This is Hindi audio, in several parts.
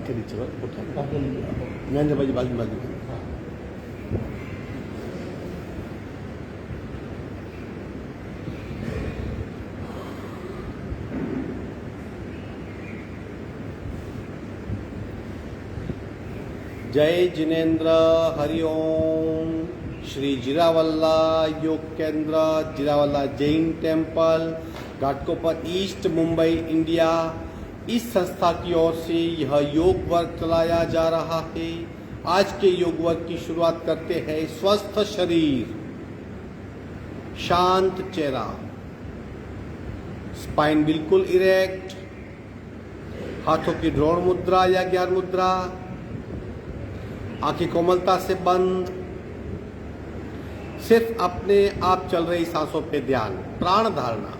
के नीचे उठा नरेंद्र भाई बाजू बाजू जय Jinendra Hariom. Shri Jirawala Yoga Kendra, Jirawala Jain temple, Ghatkopar east, Mumbai, India, इस संस्था की ओर से यह योग वर्ग चलाया जा रहा है। आज के योग वर्ग की शुरुआत करते हैं। स्वस्थ शरीर, शांत चेहरा, स्पाइन बिल्कुल इरेक्ट, हाथों की द्रोण मुद्रा या ज्ञान मुद्रा, आंखें कोमलता से बंद, सिर्फ अपने आप चल रही सांसों पे ध्यान, प्राण धारणा,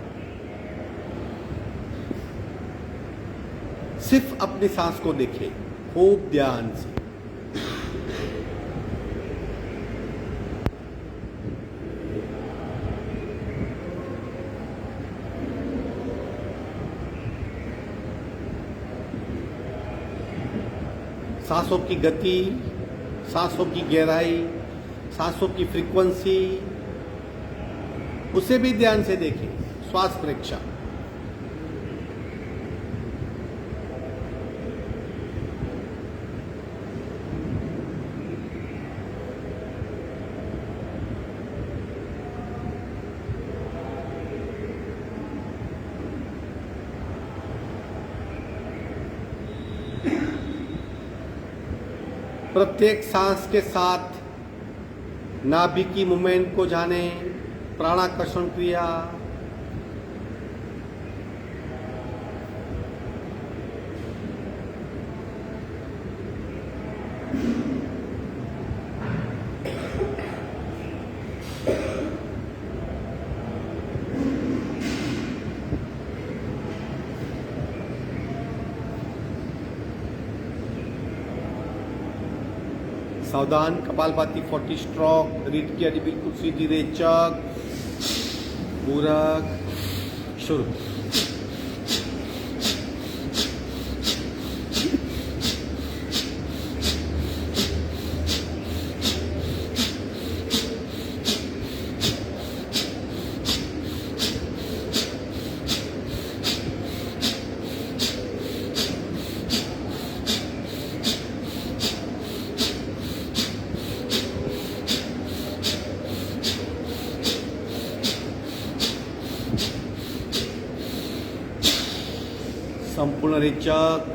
सिर्फ अपनी सांस को देखें खूब ध्यान से। सांसों की गति, सांसों की गहराई, सांसों की फ्रीक्वेंसी, उसे भी ध्यान से देखें। श्वास परीक्षा। प्रत्येक सांस के साथ नाभि की मूवमेंट को जाने, प्राणाकर्षण क्रिया, सावधान, कपालभाति 40 स्ट्रोक, रीढ़ की हड्डी बिल्कुल सीधी, रेचक, पूरक, शुरू। संपूर्ण रेचक,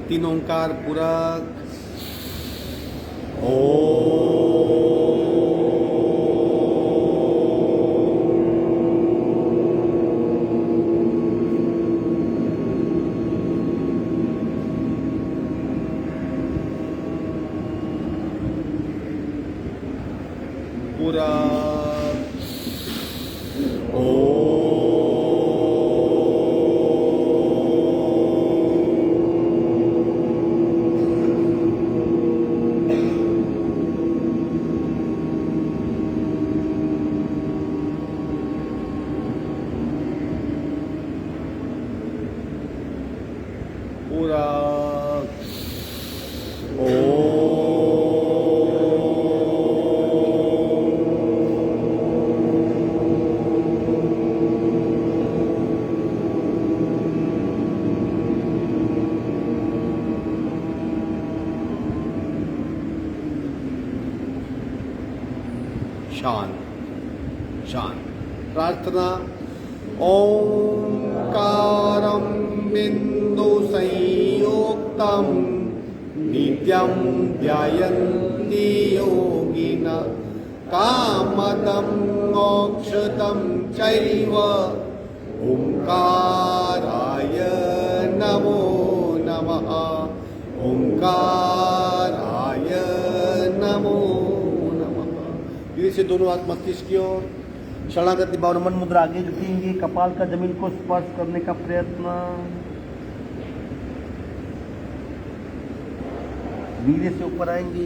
तीन ओंकार पूरक, शांत शांत। प्रार्थना। ओंकारं बिंदु संयोक्तं नित्यं ध्यायन्ति योगिनः कामदं मोक्षदं चैव ओंकाराय नमो नमः। ओंकाराय नमो नमः। धीरे से दोनों हाथ मस्तिष्क की ओर, शरणागति भावना, मन मुद्रा आगे झुकेंगे, कपाल का जमीन को स्पर्श करने का प्रयत्न। धीरे से ऊपर आएंगे,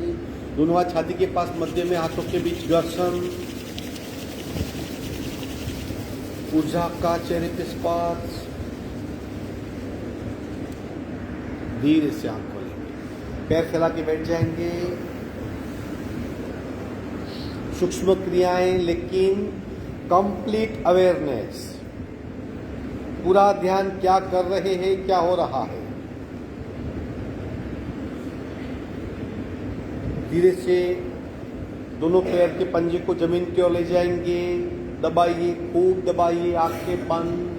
दोनों हाथ छाती के पास, मध्य में हाथों के बीच घर्षण, ऊर्जा का चेहरे पे स्पर्श। धीरे से आंख खोलेंगे, पैर फैला के बैठ जाएंगे। सूक्ष्म क्रियाएं लेकिन कंप्लीट अवेयरनेस, पूरा ध्यान क्या कर रहे हैं, क्या हो रहा है। धीरे से दोनों पैर के पंजे को जमीन की ओर ले जाएंगे, दबाइए, खूब दबाइए, आंखें बंद।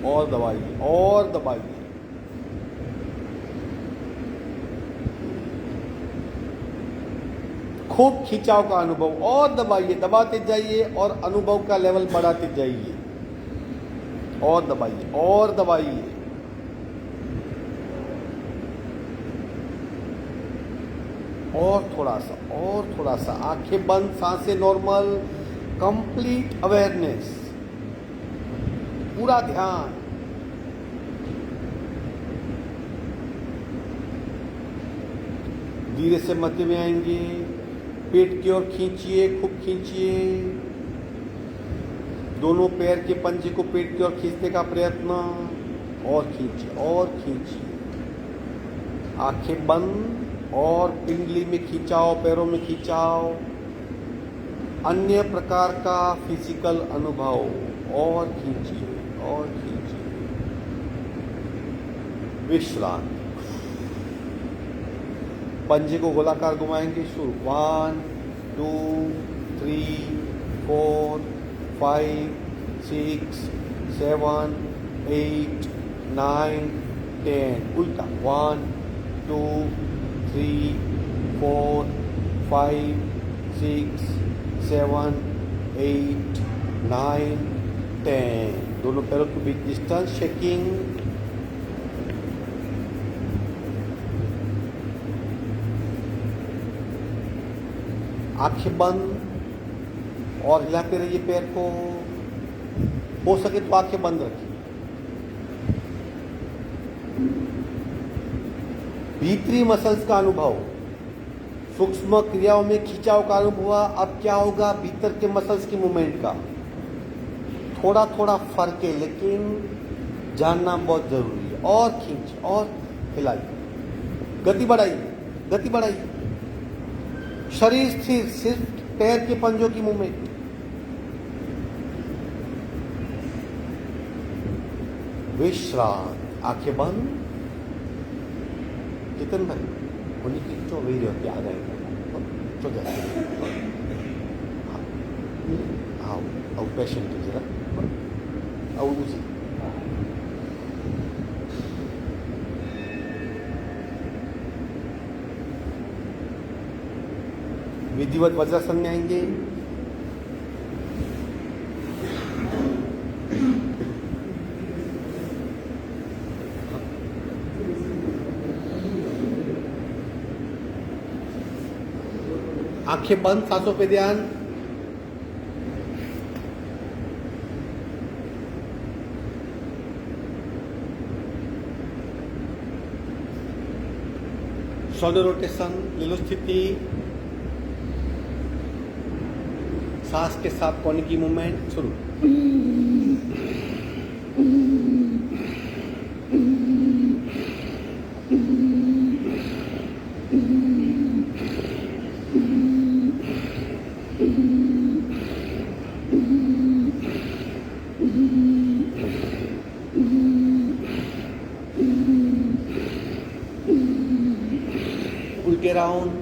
और दबाइए और दबाइए। खूब खिंचाव का अनुभव, और दबाइए, दबाते जाइए और अनुभव का लेवल बढ़ाते जाइए। और दबाइए और दबाइए। और थोड़ा सा, आंखें बंद, सांसें नॉर्मल, कंप्लीट अवेयरनेस, पूरा ध्यान। धीरे से मध्य में आएंगे, पेट की ओर खींचिए, खूब खींचिए। दोनों पैर के पंजे को पेट की ओर खींचने का प्रयत्न, और खींचिए और खींचिए। आंखें बंद और पिंडली में खिंचाव, पैरों में खिंचाव, अन्य प्रकार का फिजिकल अनुभव। और खींचिए और खींचिए। विश्राम। पंजे को गोलाकार घुमाएंगे, शुरू। 1 2 3 4 5 6 7 8 9 10। उल्टा। 1 2 3 4 5 6 7 8 9 10। दोनों पैरों के बीच डिस्टेंस, शेकिंग। आंखें बंद और हिलाते रहिए पैर को। हो सके तो आंखें बंद रखिए। भीतरी मसल्स का अनुभव, सूक्ष्म क्रियाओं में खिंचाव का अनुभव हुआ। अब क्या होगा भीतर के मसल्स की मूवमेंट का? थोड़ा थोड़ा फर्क है, लेकिन जानना बहुत जरूरी है। और खींच और हिलाइए, गति बढ़ाइए, गति बढ़ाइए। शरीर स्थिर, सिर्फ पैर के पंजों की मूवमेंट। विश्राम। आंखें बंद। कितन भाई उन्हीं की जो वेरी होती आ जाएगा तो जैसे हाँ अब पेशेंट जरा और उसी विधिवत वज्रासन में आएंगे। आंखें बंद, सांसों पे ध्यान। शोल्डर रोटेशन, लिलो स्थिति, सांस के साथ कोने की मूवमेंट, शुरू। उल्टे राउंड।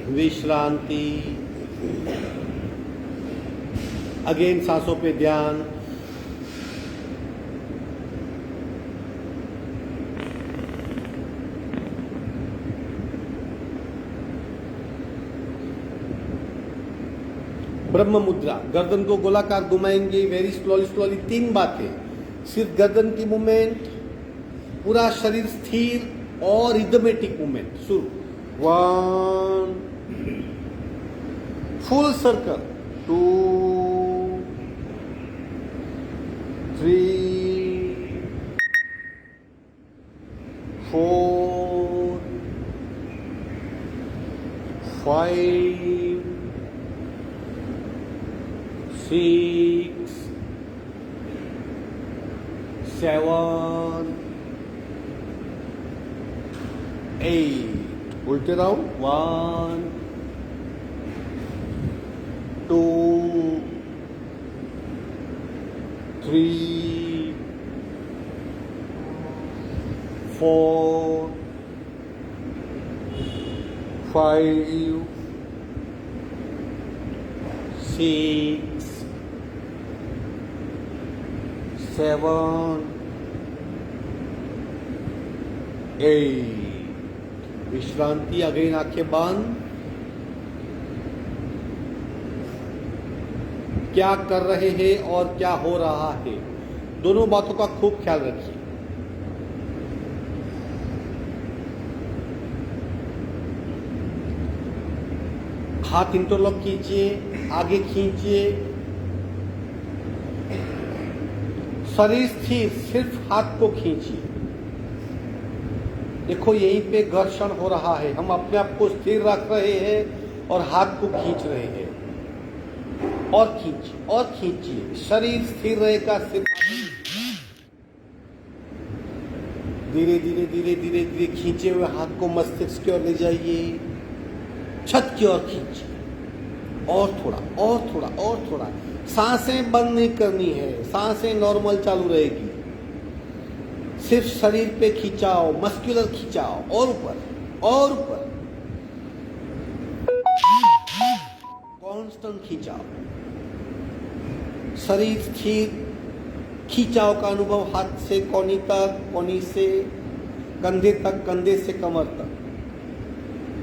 विश्रांति। अगेन सांसों पे ध्यान। ब्रह्म मुद्रा, गर्दन को गोलाकार घुमाएंगे वेरी स्लोली स्लोली। 3 बातें, सिर्फ गर्दन की मूवमेंट, पूरा शरीर स्थिर और रिदमेटिक मूवमेंट। शुरू 1, फुल सर्कल 2, 3, 4, 5, 6, 7, 8। उल्टे राउंड 1, 2, 3, 4, 5, 6, 7, 8। विश्रांति। अगेन आंखें बंद। क्या कर रहे हैं और क्या हो रहा है, दोनों बातों का खूब ख्याल रखिए। हाथ इंटरलॉक कीजिए, आगे खींचिए, शरीर स्थिर, सिर्फ हाथ को खींचिए। देखो यहीं पे घर्षण हो रहा है, हम अपने आप को स्थिर रख रहे हैं और हाथ को खींच रहे हैं। और खींचिए और खींचिए, शरीर स्थिर रहेगा। सिर्फ धीरे धीरे धीरे धीरे धीरे खींचे हुए हाथ को मस्तिष्क की ओर ले जाइए, छत की ओर खींचिए। और थोड़ा और थोड़ा और थोड़ा। सांसें बंद नहीं करनी है, सांसें नॉर्मल चालू रहेगी। सिर्फ शरीर पे खिंचाओ, मस्कुलर खिंचाओ, और ऊपर और ऊपर, कांस्टेंट खिंचाओ। शरीर स्थिर, खिंचाव का अनुभव हाथ से कोहनी तक, कोहनी से कंधे तक, कंधे से कमर तक।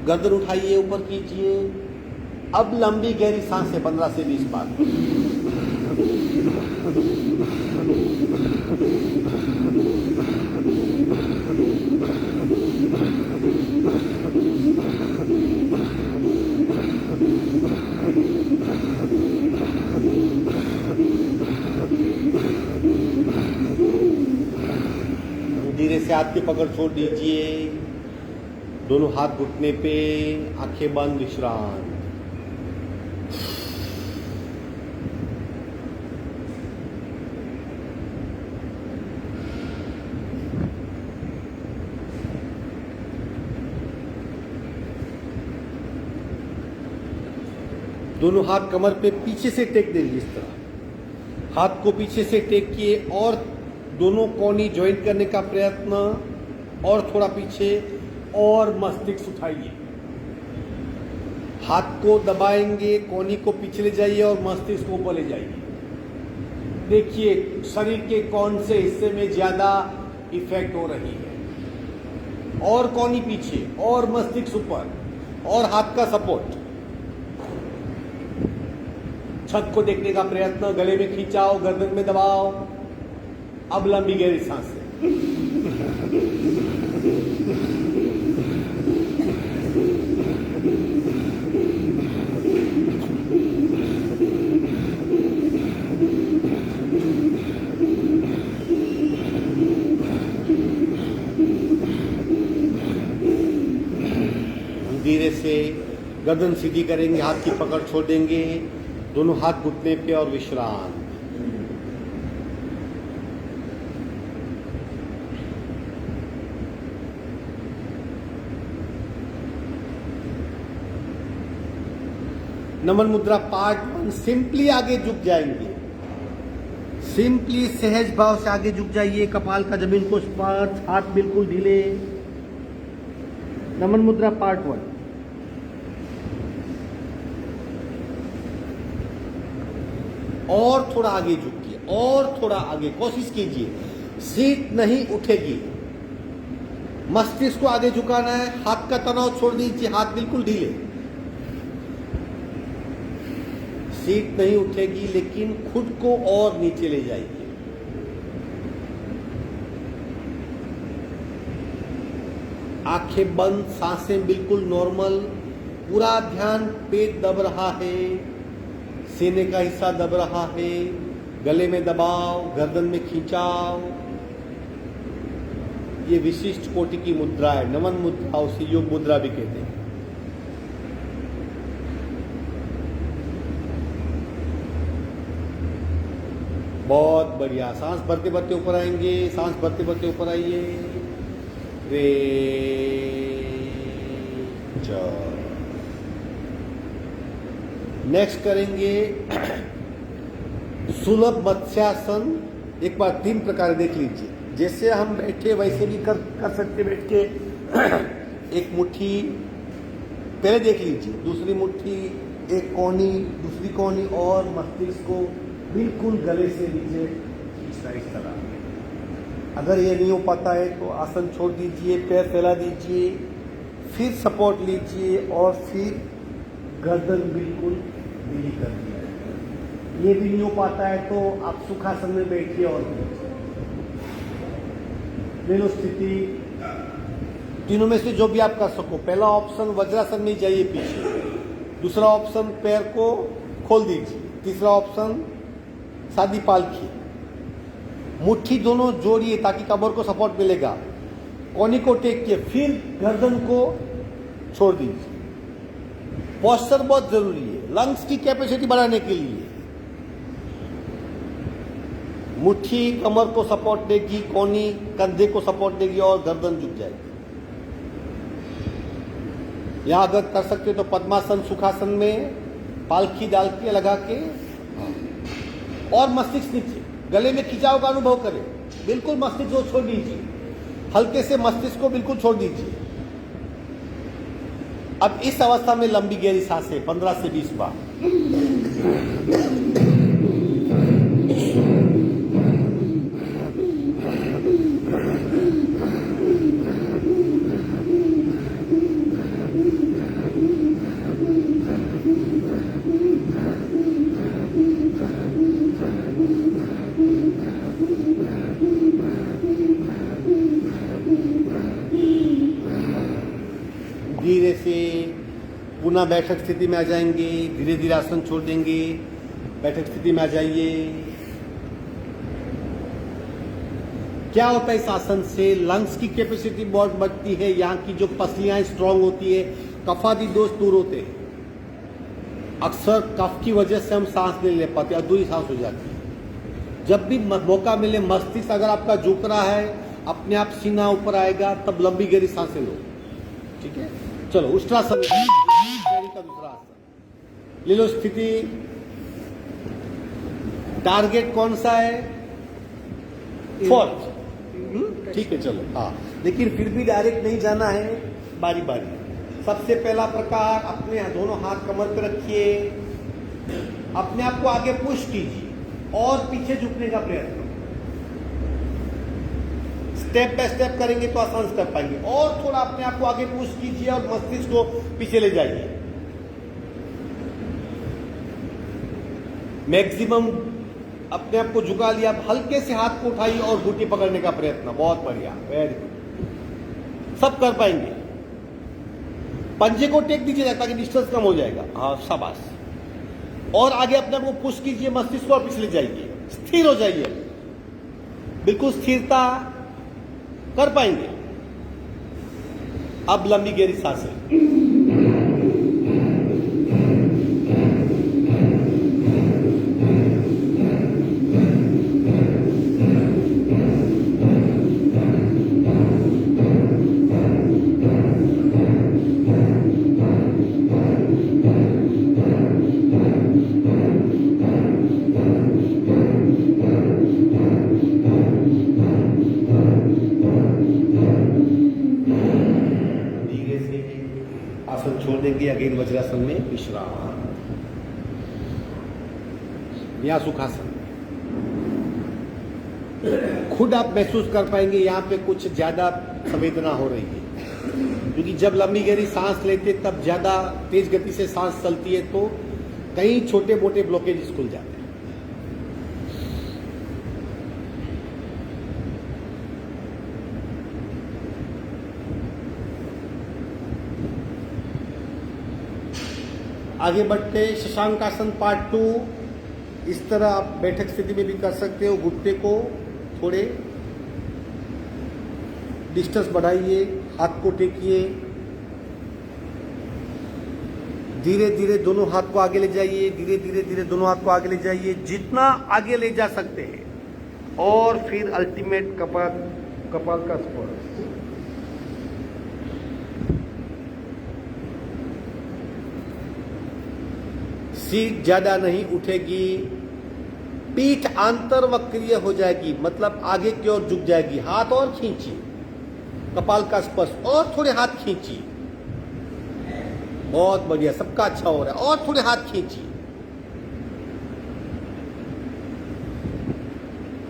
गर्दन उठाइए, ऊपर कीजिए। अब लंबी गहरी सांसें 15 से 20 बार। धीरे से हाथ की पकड़ छोड़ दीजिए, दोनों हाथ घुटने पे, आंखें बंद, विश्राम। दोनों हाथ कमर पे पीछे से टेक देंगे, इस तरह हाथ को पीछे से टेक किए और दोनों कोहनी ज्वाइंट करने का प्रयत्न, और थोड़ा पीछे, और मस्तिष्क उठाइए। हाथ को दबाएंगे, कोहनी को पीछे ले जाइए और मस्तिष्क को ऊपर ले जाइए। देखिए शरीर के कौन से हिस्से में ज्यादा इफेक्ट हो रही है। और कोहनी पीछे, और मस्तिष्क ऊपर, और हाथ का सपोर्ट। छत को देखने का प्रयत्न, गले में खींचाओ, गर्दन में दबाओ। अब लंबी गहरी सांसें। धीरे से गर्दन सीधी करेंगे, हाथ की पकड़ छोड़ देंगे, दोनों हाथ घुटने पे, और विश्राम। नमन मुद्रा पार्ट 1। सिंपली आगे झुक जाएंगे, सिंपली सहज भाव से आगे झुक जाइए। कपाल का जमीन को स्पर्श, हाथ बिल्कुल ढीले। नमन मुद्रा पार्ट 1। और थोड़ा आगे झुकिए, और थोड़ा आगे, कोशिश कीजिए। सीट नहीं उठेगी, मस्तिष्क को आगे झुकाना है। हाथ का तनाव छोड़ दीजिए, हाथ बिल्कुल ढीले। सीट नहीं उठेगी लेकिन खुद को और नीचे ले जाएगी। आंखें बंद, सांसें बिल्कुल नॉर्मल, पूरा ध्यान पेट दब रहा है, सीने का हिस्सा दब रहा है, गले में दबाव, गर्दन में खिंचाव। ये विशिष्ट कोटि की मुद्रा है, नमन मुद्रा, उसे योग मुद्रा भी कहते हैं। बहुत बढ़िया। सांस भरते भरते ऊपर आएंगे, सांस भरते भरते ऊपर आइए। रे नेक्स्ट करेंगे सुलभ मत्स्यासन। एक बार 3 प्रकार देख लीजिए, जैसे हम बैठे वैसे भी कर सकते बैठ के। एक मुट्ठी पहले देख लीजिए, दूसरी मुट्ठी, एक कोहनी, दूसरी कोहनी, और मस्तिष्क को बिल्कुल गले से नीचे खींचना इस तरह। अगर ये नहीं हो पाता है तो आसन छोड़ दीजिए, पैर फैला दीजिए, फिर सपोर्ट लीजिए और फिर गर्दन बिल्कुल ढीली कर दीजिए। ये भी नहीं हो पाता है तो आप सुखासन में बैठिए और ले लो स्थिति। तीनों में से जो भी आप कर सको। पहला ऑप्शन वज्रासन में जाइए पीछे, दूसरा ऑप्शन पैर को खोल दीजिए, तीसरा ऑप्शन सादी पालकी। मुट्ठी दोनों जोड़िए ताकि कमर को सपोर्ट मिलेगा। कोहनी को टेकिए, फिर गर्दन को छोड़ दीजिए। पोस्चर बहुत जरूरी है लंग्स की कैपेसिटी बढ़ाने के लिए। मुट्ठी कमर को सपोर्ट देगी, कोहनी कंधे को सपोर्ट देगी और गर्दन झुक जाएगी। यहां अगर कर सकते तो पद्मासन, सुखासन में पालकी डाल के लगा के और मस्तिष्क नीचे, गले में खिंचाव का अनुभव करें। बिल्कुल मस्तिष्क को छोड़ दीजिए, हल्के से मस्तिष्क को बिल्कुल छोड़ दीजिए। अब इस अवस्था में लंबी गहरी सांसें 15 से 20 बार। धीरे से पुनः बैठक स्थिति में आ जाएंगे, धीरे धीरे आसन छोड़ देंगे, बैठक स्थिति में आ जाइए। क्या होता है इस आसन से? लंग्स की कैपेसिटी बहुत बढ़ती है, यहाँ की जो पसलियां स्ट्रांग होती है, कफादी दोष दूर होते हैं। अक्सर कफ की वजह से हम सांस नहीं ले पाते, अधूरी सांस हो जाती है। जब भी मौका मिले, मस्तिष्क अगर आपका झुक रहा है, अपने आप सीना ऊपर आएगा, तब लंबी गहरी सांसें लो। ठीक है, चलो उष्ट्रासन का दूसरा आसन ले लो। स्थिति, टारगेट कौन सा है? 4th। ठीक है, चलो। हाँ, लेकिन फिर भी डायरेक्ट नहीं जाना है, बारी बारी। सबसे पहला प्रकार, अपने दोनों हाथ कमर पर रखिए, अपने आप को आगे पुश कीजिए और पीछे झुकने का प्रयत्न। स्टेप बाय स्टेप करेंगे तो आसान स्टेप पाएंगे। और थोड़ा अपने आप को आगे पुश कीजिए और मस्तिष्क को पीछे ले जाइए। मैक्सिमम अपने आप को झुका लिया, हल्के से हाथ को उठाइए और घुटी पकड़ने का प्रयत्न। बहुत बढ़िया, वेरी गुड, सब कर पाएंगे। पंजे को टेक दीजिए ताकि डिस्टेंस कम हो जाएगा। हाँ, शाबाश। और आगे अपने आप को पुश कीजिए, मस्तिष्क को और पीछे ले जाइए, स्थिर हो जाइए, बिल्कुल स्थिरता कर पाएंगे। अब लंबी गहरी सांसें। आसन छोड़ देंगे, अगेन वज्रासन में विश्राम, या सुखासन। खुद आप महसूस कर पाएंगे यहाँ पे कुछ ज्यादा संवेदना हो रही है, क्योंकि जब लंबी गहरी सांस लेते तब ज्यादा तेज गति से सांस चलती है तो कई छोटे मोटे ब्लॉकेज खुल जाते हैं। आगे बढ़ते शशांकासन पार्ट 2। इस तरह आप बैठक स्थिति में भी कर सकते हो। घुटने को थोड़े डिस्टेंस बढ़ाइए, हाथ को टेकिए, धीरे धीरे दोनों हाथ को आगे ले जाइए, धीरे धीरे दोनों हाथ को आगे ले जाइए, जितना आगे ले जा सकते हैं। और फिर अल्टीमेट कपाल का स्पर्श। सीट ज्यादा नहीं उठेगी, पीठ आंतरवक्रीय हो जाएगी, मतलब आगे की ओर झुक जाएगी। हाथ और खींचिए, कपाल का स्पर्श, और थोड़े हाथ खींचिए। बहुत बढ़िया, सबका अच्छा हो रहा है। और थोड़े हाथ खींचिए।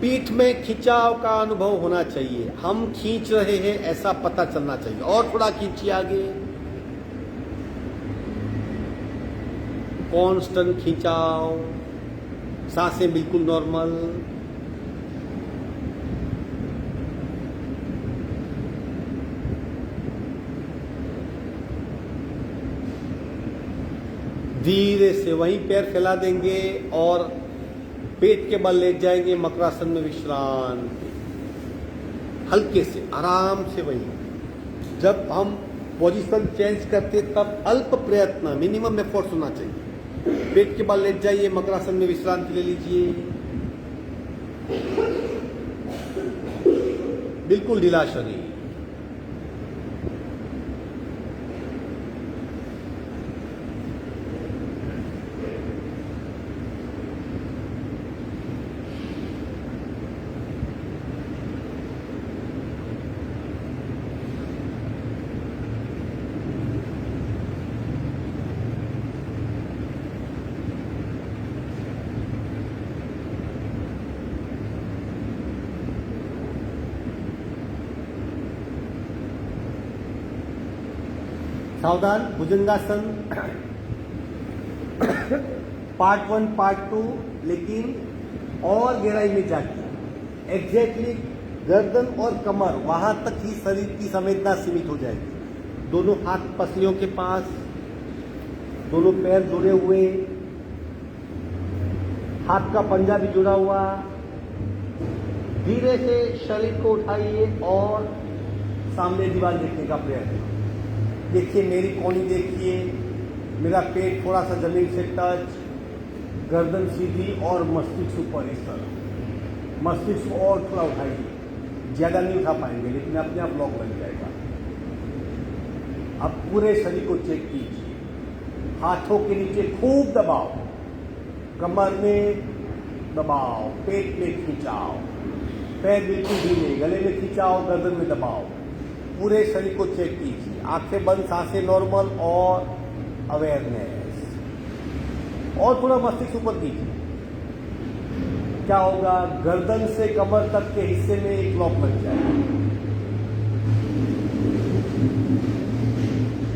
पीठ में खिंचाव का अनुभव होना चाहिए। हम खींच रहे हैं ऐसा पता चलना चाहिए। और थोड़ा खींचिए आगे। कांस्टेंट खिंचाव, सांसें बिल्कुल नॉर्मल। धीरे से वहीं पैर फैला देंगे और पेट के बल लेट जाएंगे मकरासन में विश्रांति। हल्के से, आराम से। वहीं जब हम पोजीशन चेंज करते तब अल्प प्रयत्न, मिनिमम एफर्ट्स होना चाहिए। पेट के बल लेट जाइए, मकरासन में विश्रांति ले लीजिए। बिल्कुल ढीला शरीर। सावधान, भुजंगासन पार्ट 1 पार्ट 2, लेकिन और गहराई में जाके एग्जैक्टली गर्दन और कमर वहां तक ही शरीर की संवेदना सीमित हो जाएगी। दोनों हाथ पसलियों के पास, दोनों पैर जुड़े हुए, हाथ का पंजा भी जुड़ा हुआ। धीरे से शरीर को उठाइए और सामने दीवार देखने का प्रयत्न। देखिए, मेरी कोहनी देखिए, मेरा पेट थोड़ा सा जमीन से टच, गर्दन सीधी और मस्तिष्क ऊपर। इस तरह मस्तिष्क और थोड़ा उठाइए। ज्यादा नहीं उठा पाएंगे, लेकिन अपने आप लॉक बन जाएगा। अब पूरे शरीर को चेक कीजिए। हाथों के नीचे खूब दबाओ, कमर में दबाओ, पेट में खिंचाओ, पैर बिल्कुल ढीले, गले में खिंचाओ, गर्दन में दबाओ। पूरे शरीर को चेक कीजिए। आंखें बंद, सांसें नॉर्मल और अवेयरनेस। और थोड़ा मस्तिष्क ऊपर कीजिए। क्या होगा? गर्दन से कमर तक के हिस्से में एक लॉक लग जाएगा।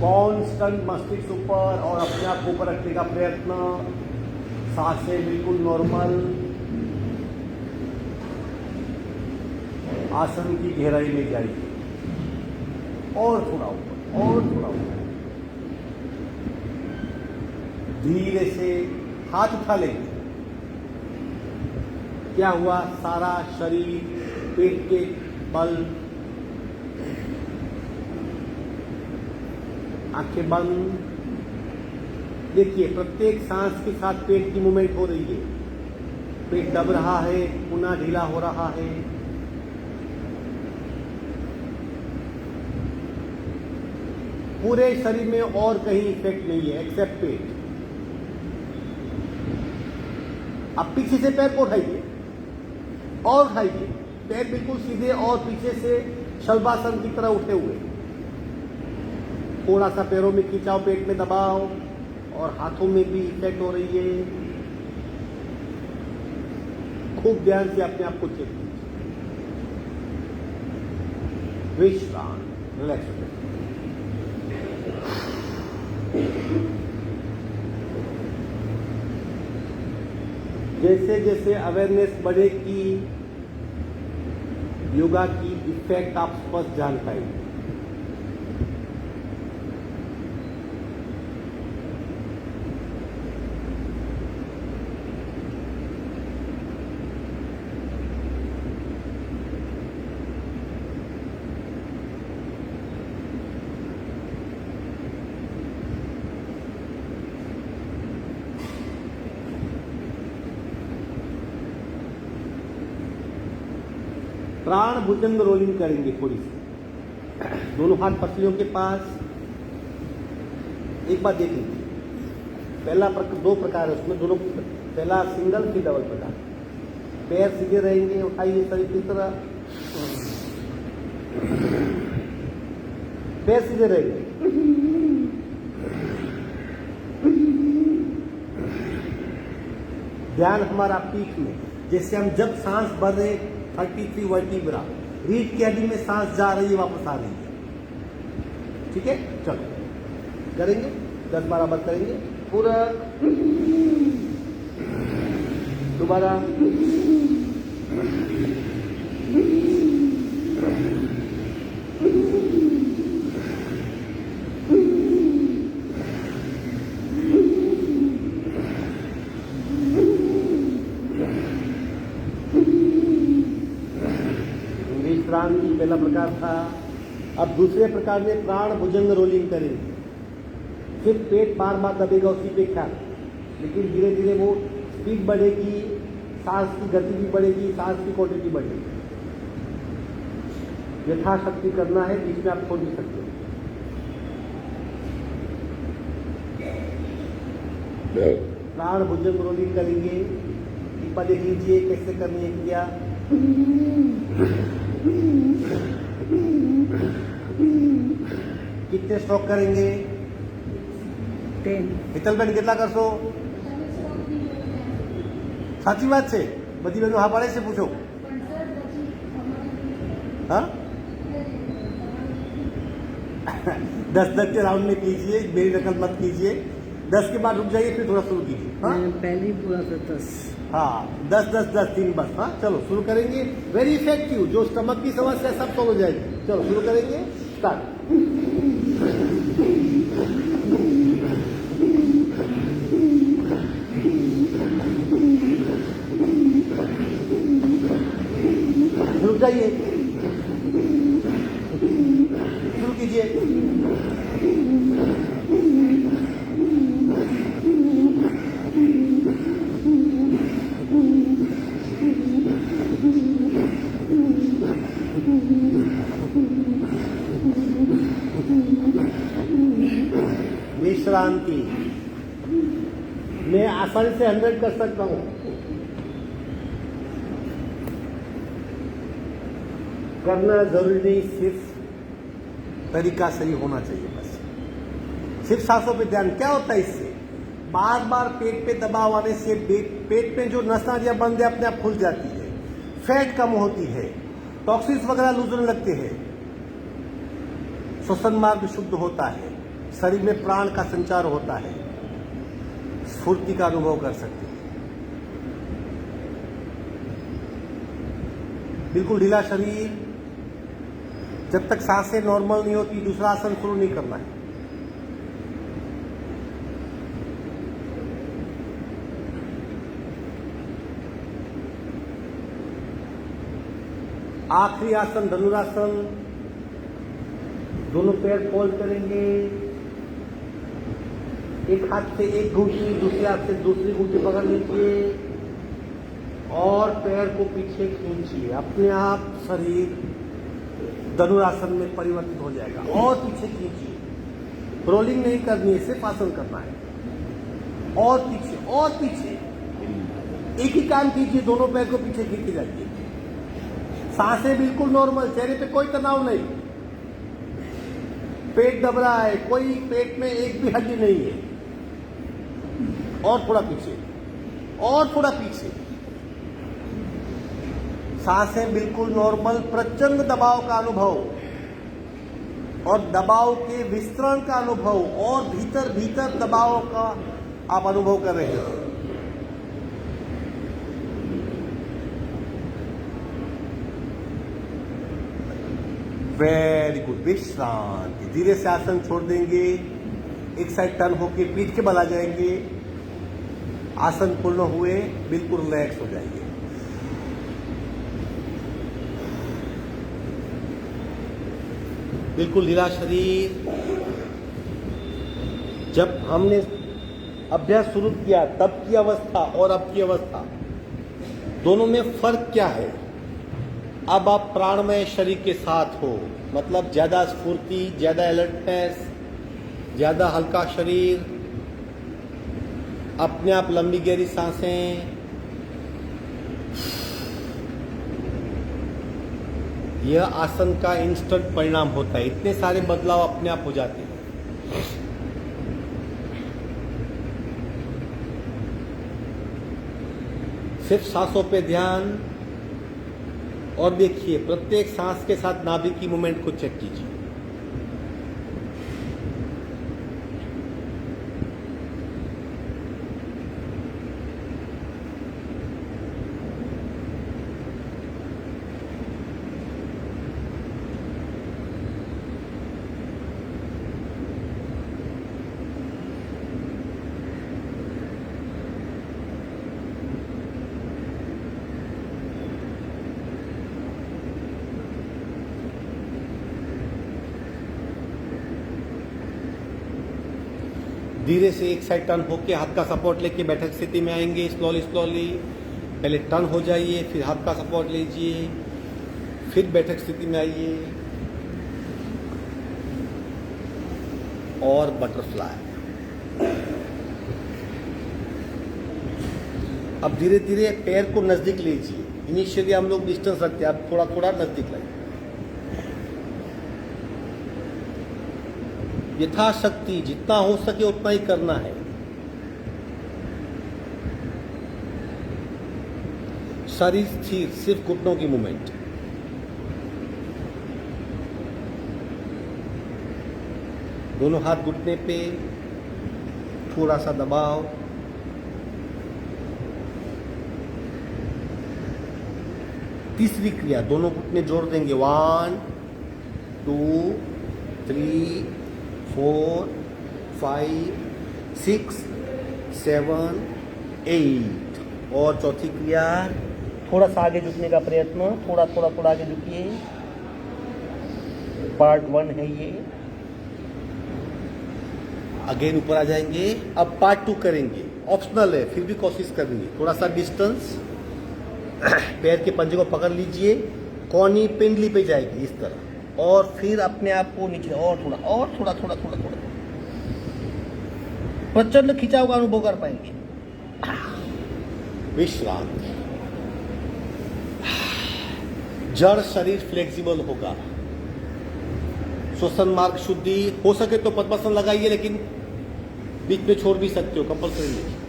कांस्टेंट मस्तिष्क ऊपर और अपने आप को ऊपर रखने का प्रयत्न। सांसें बिल्कुल नॉर्मल। आसन की गहराई में जाइए। और थोड़ा ऊपर, और थोड़ा ऊपर। धीरे से हाथ उठा लेंगे। क्या हुआ? सारा शरीर पेट के बल, आंखें बंद। देखिए, प्रत्येक सांस के साथ पेट की मूवमेंट हो रही है। पेट दब रहा है, पुनः ढीला हो रहा है। पूरे शरीर में और कहीं इफेक्ट नहीं है एक्सेप्ट पेट। अब पीछे से पैर को उठाइए और उठाइए। पैर बिल्कुल सीधे और पीछे से शल्भासन की तरह उठे हुए। थोड़ा सा पैरों में खिंचाओ, पेट में दबाओ और हाथों में भी इफेक्ट हो रही है। खूब ध्यान से अपने आप को चेक कीजिए। विश्राम, रिलैक्स हो जाइए। जैसे जैसे अवेयरनेस बढ़ेगी योगा की इफेक्ट आप स्पष्ट जान पाएंगे। प्राण भुजंग रोलिंग करेंगे थोड़ी सी, दोनों हाथ पसलियों के पास। एक बात देख लीजिए, पहला दो प्रकार है उसमें, दोनों पहला सिंगल फिर डबल प्रकार। पैर सीधे रहेंगे, उठाइए शरीर की तरह, पैर सीधे रहेंगे। ध्यान हमारा पीठ में, जैसे हम जब सांस भर रहे 33 वर्टिब्रा, रीढ़ की हड्डी में सांस जा रही है वापस आ रही है। ठीक है, चलो करेंगे, 10-12 बार करेंगे पूरा। दोबारा, विश्रांति पहला प्रकार था। अब दूसरे प्रकार में प्राण भुजंग रोलिंग करेंगे। फिर पेट बार बार दबेगा उसी पे ख्याल, लेकिन धीरे धीरे वो स्पीड बढ़ेगी, सांस की गति भी बढ़ेगी, सांस की क्वांटिटी बढ़ेगी। यथाशक्ति करना है, बीच में आप छोड़ भी सकते हो। प्राण भुजंग रोलिंग करेंगे, एक बार देख लीजिए कैसे करनी है क्रिया। कितने स्ट्रोक करेंगे? 10। હિતલબેન કેટલા કરશો? સાચી વાત છે, બધી બહેનો હા પાડે છે, પૂછો। हाँ 10-10 के राउंड में कीजिए, मेरी नकल मत कीजिए। 10 के बाद रुक जाइए, फिर थोड़ा शुरू कीजिए। हाँ पहले ही पूरा था 10। हाँ 10-10-10-3 बस। हाँ चलो शुरू करेंगे, वेरी इफेक्टिव। जो स्टमक की समस्या सब सॉल्व हो जाएगी। चलो शुरू करेंगे, स्टार्ट। रुक जाइए, शुरू कीजिए। विश्रांति मैं आसानी से 100 कर सकता हूं। करना जरूरी नहीं, सिर्फ तरीका सही होना चाहिए बस। सिर्फ सांसों पे ध्यान। क्या होता है इससे? बार बार पेट पे दबाव आने से पेट में जो नसारियां बंद है अपने आप खुल जाती है, फैट कम होती है, टॉक्सिन्स वगैरह लूज होने लगते हैं, श्वसन मार्ग शुद्ध होता है, शरीर में प्राण का संचार होता है, स्फूर्ति का अनुभव कर सकते हैं। बिल्कुल ढीला शरीर, जब तक सांसें नॉर्मल नहीं होती दूसरा आसन शुरू नहीं करना है। आखिरी आसन धनुरासन। दोनों पैर फोल्ड करेंगे, एक हाथ से एक घुंटी, दूसरे हाथ से दूसरी घुंटी पकड़ लीजिए और पैर को पीछे खींचिए। अपने आप शरीर धनुरासन में परिवर्तित हो जाएगा। और पीछे खींचिए, रोलिंग नहीं करनी है, सिर्फ आसन करना है। और पीछे और पीछे, एक ही काम कीजिए, दोनों पैर को पीछे खींच जाइए। सांसें बिल्कुल नॉर्मल, चेहरे पे कोई तनाव नहीं, पेट दब रहा है, कोई पेट में एक भी हड्डी नहीं है। और थोड़ा पीछे, और थोड़ा पीछे। सांसें बिल्कुल नॉर्मल, प्रचंड दबाव का अनुभव और दबाव के विस्तरण का अनुभव और भीतर भीतर दबाव का आप अनुभव कर रहे हैं। वेरी गुड, विश्रांति। धीरे से आसन छोड़ देंगे, एक साइड टर्न होके पीठ के बल आ जाएंगे। आसन पूर्ण हुए, बिल्कुल रिलैक्स हो जाएंगे। बिल्कुल ढीला शरीर। जब हमने अभ्यास शुरू किया तब की अवस्था और अब की अवस्था, दोनों में फर्क क्या है? अब आप प्राणमय शरीर के साथ हो, मतलब ज्यादा स्फूर्ति, ज्यादा अलर्टनेस, ज्यादा हल्का शरीर, अपने आप लंबी गहरी सांसें। यह आसन का इंस्टेंट परिणाम होता है। इतने सारे बदलाव अपने आप हो जाते हैं। सिर्फ सांसों पे ध्यान, और देखिए प्रत्येक सांस के साथ नाभि की मूवमेंट को चेक कीजिए। धीरे से एक साइड टर्न होके हाथ का सपोर्ट लेके बैठक स्थिति में आएंगे। स्लोली स्लोली पहले टर्न हो जाइए, फिर हाथ का सपोर्ट लीजिए, फिर बैठक स्थिति में आइए और बटरफ्लाई। अब धीरे धीरे पैर को नजदीक लीजिए। इनिशियली हम लोग डिस्टेंस रखते हैं, अब थोड़ा थोड़ा नजदीक लाइए। यथाशक्ति जितना हो सके उतना ही करना है। शरीर स्थिर, सिर्फ घुटनों की मूवमेंट। दोनों हाथ घुटने पे, थोड़ा सा दबाव। तीसरी क्रिया, दोनों घुटने जोड़ देंगे। 1 2 3 4 5 6 7 8। और चौथी क्रिया, थोड़ा सा आगे झुकने का प्रयत्न, थोड़ा थोड़ा थोड़ा आगे झुकिए। पार्ट 1 है ये। अगेन ऊपर आ जाएंगे। अब पार्ट 2 करेंगे, ऑप्शनल है, फिर भी कोशिश करनी है। थोड़ा सा डिस्टेंस, पैर के पंजे को पकड़ लीजिए, कोनी पिंडली पे जाएगी इस तरह, और फिर अपने आप को नीचे और थोड़ा थोड़ा थोड़ा थोड़ा प्रचंड खिंचाव का अनुभव कर पाएंगे। विश्रांति। जड़ शरीर फ्लेक्सिबल होगा। श्वसन मार्ग शुद्धि हो सके तो पद्मासन लगाइए, लेकिन बीच में छोड़ भी सकते हो, कंपल्सरी नहीं।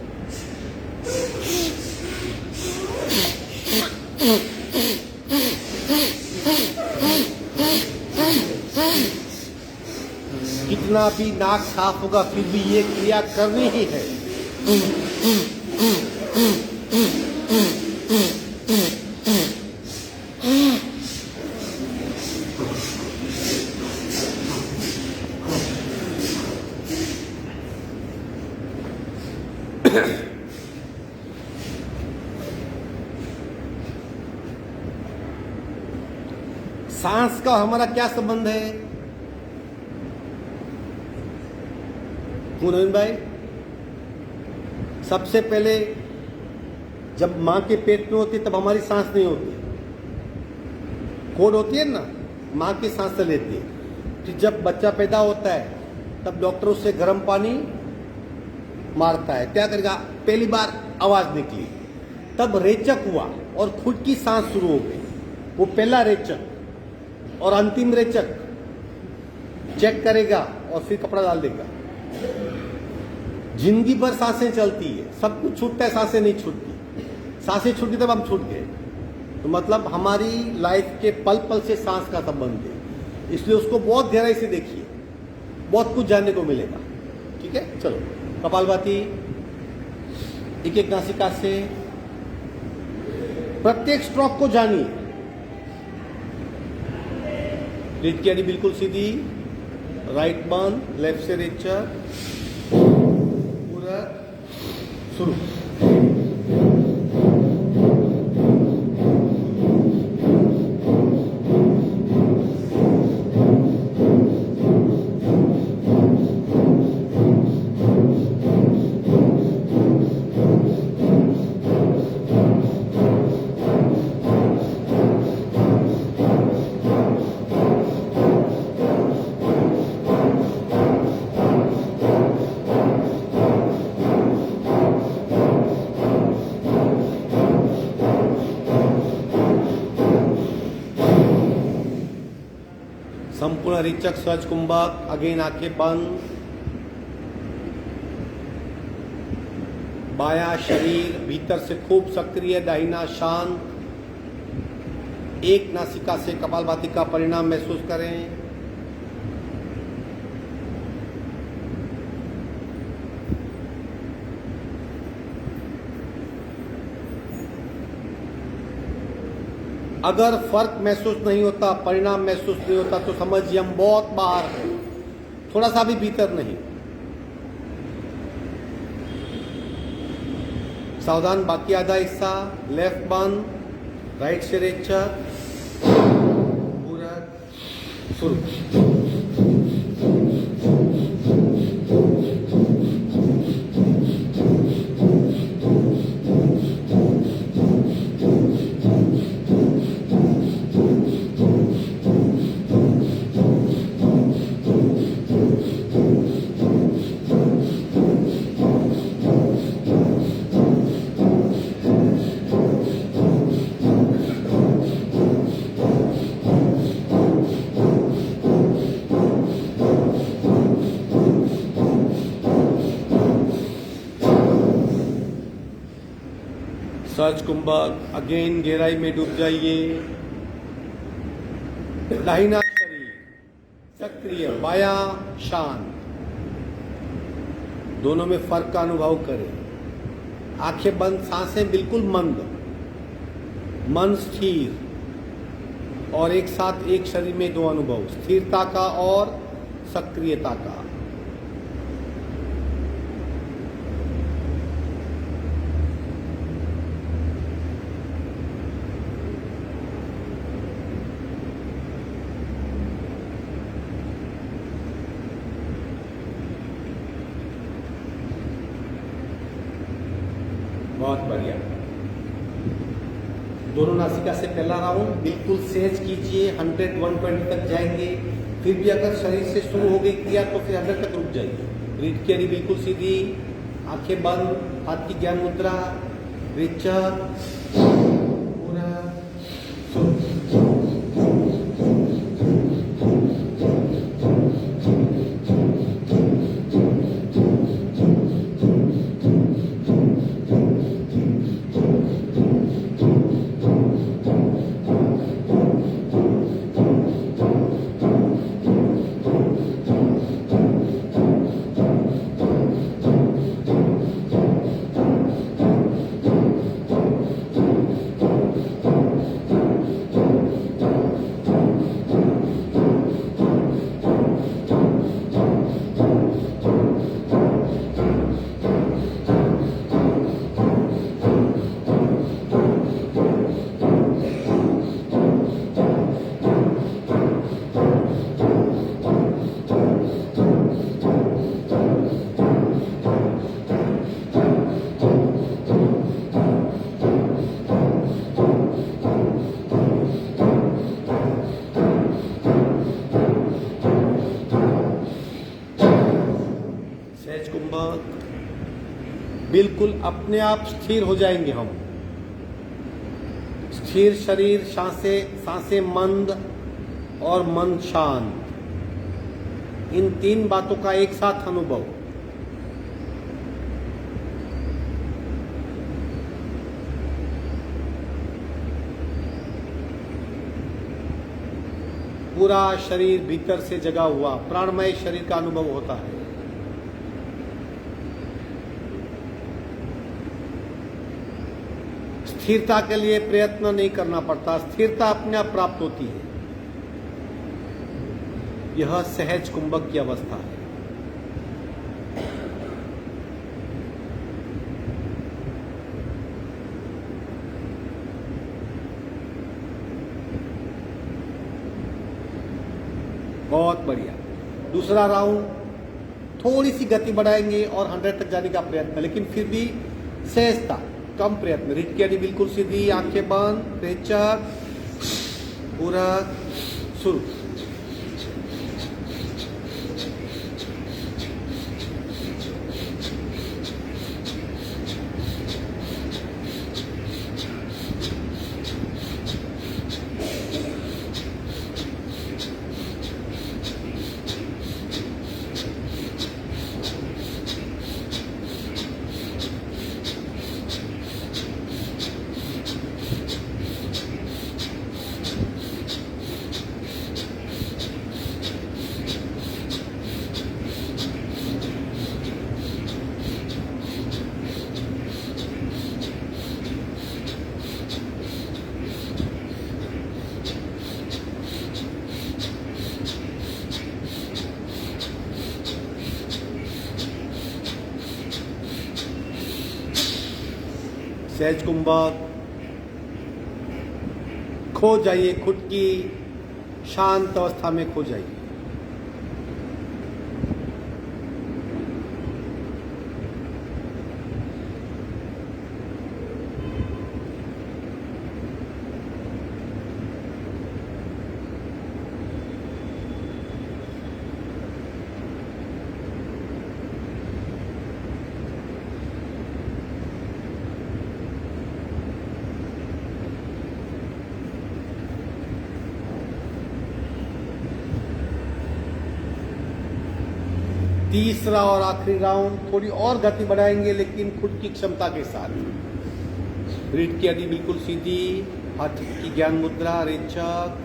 कितना भी नाक साफ होगा फिर भी ये क्रिया करनी ही है। सांस का हमारा क्या संबंध है नवीन भाई? सबसे पहले जब मां के पेट में होती तब हमारी सांस नहीं होती, कोड होती है ना, मां की सांस से लेती है। फिर जब बच्चा पैदा होता है तब डॉक्टर उससे गर्म पानी मारता है, क्या करेगा? पहली बार आवाज निकली, तब रेचक हुआ और खुद की सांस शुरू हो गई। वो पहला रेचक और अंतिम रेचक चेक करेगा और फिर कपड़ा डाल देगा। जिंदगी भर सांसें चलती है, सब कुछ छूटता है, सांसें नहीं छूटती। सांसें छूटती तब हम छूट गए। तो मतलब हमारी लाइफ के पल पल से सांस का संबंध है, इसलिए उसको बहुत गहराई से देखिए, बहुत कुछ जानने को मिलेगा। ठीक है, चलो कपालभाति, एक एक नासिका से प्रत्येक स्ट्रोक को जानिए। रिच की हड्डी बिल्कुल सीधी, राइट बंद, लेफ्ट से रिचर, पूरा शुरू। संपूर्ण रिचक सहज कुंभक, अगेन आंखें बंद, बायां शरीर भीतर से खूब सक्रिय, दाहिना शांत, एक नासिका से कपालभाति का परिणाम महसूस करें। अगर फर्क महसूस नहीं होता, परिणाम महसूस नहीं होता, तो समझिए हम बहुत बाहर हैं, थोड़ा सा भी भीतर नहीं। सावधान, बाकी आधा हिस्सा, लेफ्ट बंद, राइट से रिचर, पूरा शुरू। सहज कुंभक, अगेन गहराई में डूब जाइए। दाहिना शरीर सक्रिय, बायां शांत, दोनों में फर्क का अनुभव करें। आंखें बंद, सांसें बिल्कुल मंद, मन स्थिर, और एक साथ एक शरीर में दो अनुभव, स्थिरता का और सक्रियता का। बहुत बढ़िया। दोनों नासिका से पहला राउंड बिल्कुल सहज कीजिए, 100 120 तक जाएंगे। फिर भी अगर शरीर से शुरू हो गई क्रिया तो फिर 100 तक रुक जाइए। रीढ़ की हड्डी बिल्कुल सीधी, आंखें बंद, हाथ की ज्ञान मुद्रा, रिचर, पूरा शुरू। बिल्कुल अपने आप स्थिर हो जाएंगे हम। स्थिर शरीर, सांसें मंद और मन शांत, इन तीन बातों का एक साथ अनुभव। पूरा शरीर भीतर से जगा हुआ प्राणमय शरीर का अनुभव होता है। स्थिरता के लिए प्रयत्न नहीं करना पड़ता, स्थिरता अपने आप प्राप्त होती है। यह सहज कुंभक की अवस्था है। बहुत बढ़िया। दूसरा राउंड, थोड़ी सी गति बढ़ाएंगे और 100 तक जाने का प्रयत्न, लेकिन फिर भी सहजता, कम प्रयत्न। रीढ़ की हड्डी बिल्कुल सीधी, आंखें बंद, रेचक, पूरा शुरू। सहज कुंभक, खो जाइए, खुद की शांत अवस्था में खो जाइए। तीसरा और आखिरी राउंड, थोड़ी और गति बढ़ाएंगे लेकिन खुद की क्षमता के साथ। रीढ़ की हड्डी बिल्कुल सीधी, हाथ की ज्ञान मुद्रा, रेचक,